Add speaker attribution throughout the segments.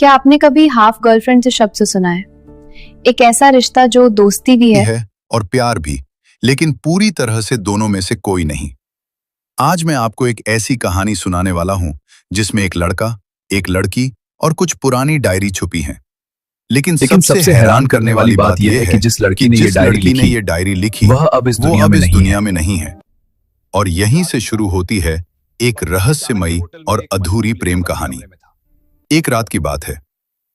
Speaker 1: क्या आपने कभी हाफ गर्लफ्रेंड से शब्द से सुना है? एक ऐसा रिश्ता जो दोस्ती भी है
Speaker 2: और प्यार भी, लेकिन पूरी तरह से दोनों में से कोई नहीं। आज मैं आपको एक ऐसी कहानी सुनाने वाला हूं जिसमें एक लड़का, एक लड़की और कुछ पुरानी डायरी छुपी हैं। लेकिन सबसे हैरान करने वाली बात यह है कि जिस लड़की ने ये डायरी लिखी
Speaker 3: वह अब इस
Speaker 2: दुनिया में नहीं है। और यहीं से शुरू होती है एक रहस्यमयी और अधूरी प्रेम कहानी। एक रात की बात है।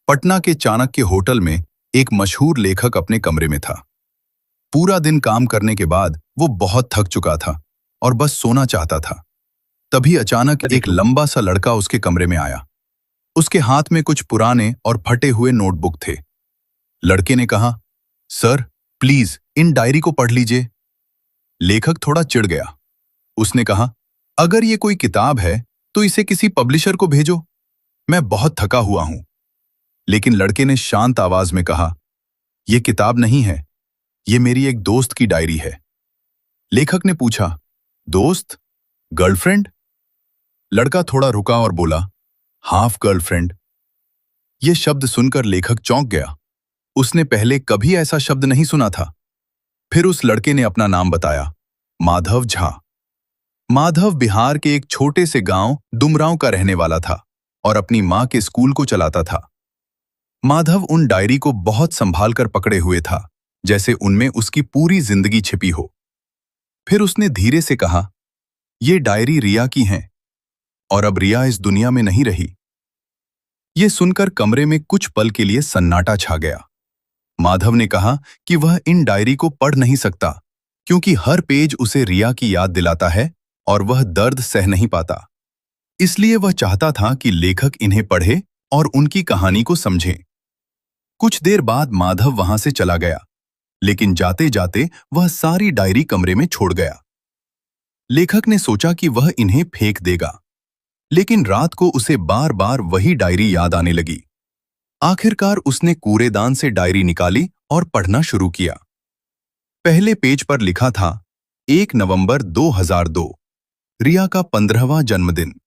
Speaker 2: पटना के चाणक्य होटल में एक मशहूर लेखक अपने कमरे में था। पूरा दिन काम करने के बाद वो बहुत थक चुका था और बस सोना चाहता था। तभी अचानक एक लंबा सा लड़का उसके कमरे में आया। उसके हाथ में कुछ पुराने और फटे हुए नोटबुक थे। लड़के ने कहा, सर प्लीज इन डायरी को पढ़ लीजिए। लेखक थोड़ा चिढ़ गया। उसने कहा, अगर ये कोई किताब है तो इसे किसी पब्लिशर को भेजो, मैं बहुत थका हुआ हूं। लेकिन लड़के ने शांत आवाज में कहा, यह किताब नहीं है, ये मेरी एक दोस्त की डायरी है। लेखक ने पूछा, दोस्त? गर्लफ्रेंड? लड़का थोड़ा रुका और बोला, हाफ गर्लफ्रेंड। यह शब्द सुनकर लेखक चौंक गया। उसने पहले कभी ऐसा शब्द नहीं सुना था। फिर उस लड़के ने अपना नाम बताया, माधव झा। माधव बिहार के एक छोटे से गांव डुमरांव का रहने वाला था और अपनी मां के स्कूल को चलाता था। माधव उन डायरी को बहुत संभाल कर पकड़े हुए था, जैसे उनमें उसकी पूरी जिंदगी छिपी हो। फिर उसने धीरे से कहा, ये डायरी रिया की हैं और अब रिया इस दुनिया में नहीं रही। ये सुनकर कमरे में कुछ पल के लिए सन्नाटा छा गया। माधव ने कहा कि वह इन डायरी को पढ़ नहीं सकता क्योंकि हर पेज उसे रिया की याद दिलाता है और वह दर्द सह नहीं पाता। इसलिए वह चाहता था कि लेखक इन्हें पढ़े और उनकी कहानी को समझे। कुछ देर बाद माधव वहां से चला गया, लेकिन जाते जाते वह सारी डायरी कमरे में छोड़ गया। लेखक ने सोचा कि वह इन्हें फेंक देगा, लेकिन रात को उसे बार बार वही डायरी याद आने लगी। आखिरकार उसने कूड़ेदान से डायरी निकाली और पढ़ना शुरू किया। पहले पेज पर लिखा था, 1 नवंबर 2002, रिया का 15वां जन्मदिन।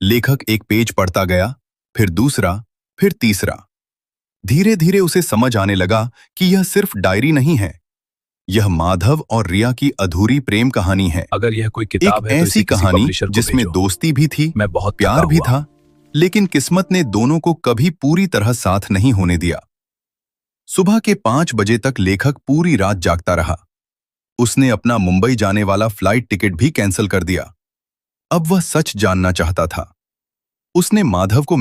Speaker 2: लेखक एक पेज पढ़ता गया, फिर दूसरा, फिर तीसरा। धीरे धीरे उसे समझ आने लगा कि यह सिर्फ डायरी नहीं है, यह माधव और रिया की अधूरी प्रेम कहानी है।
Speaker 3: अगर यह कोई किताब
Speaker 2: एक
Speaker 3: है तो
Speaker 2: ऐसी
Speaker 3: इसे किसी
Speaker 2: कहानी
Speaker 3: पब्लिशर को
Speaker 2: जिसमें
Speaker 3: भेजो।
Speaker 2: दोस्ती भी थी,
Speaker 3: मैं बहुत
Speaker 2: प्यार
Speaker 3: थका
Speaker 2: भी
Speaker 3: हुआ
Speaker 2: था, लेकिन किस्मत ने दोनों को कभी पूरी तरह साथ नहीं होने दिया। सुबह के 5 बजे तक लेखक पूरी रात जागता रहा। उसने अपना मुंबई जाने वाला फ्लाइट टिकट भी कैंसिल कर दिया। अब वह सच जानना चाहता था। उसने माधव को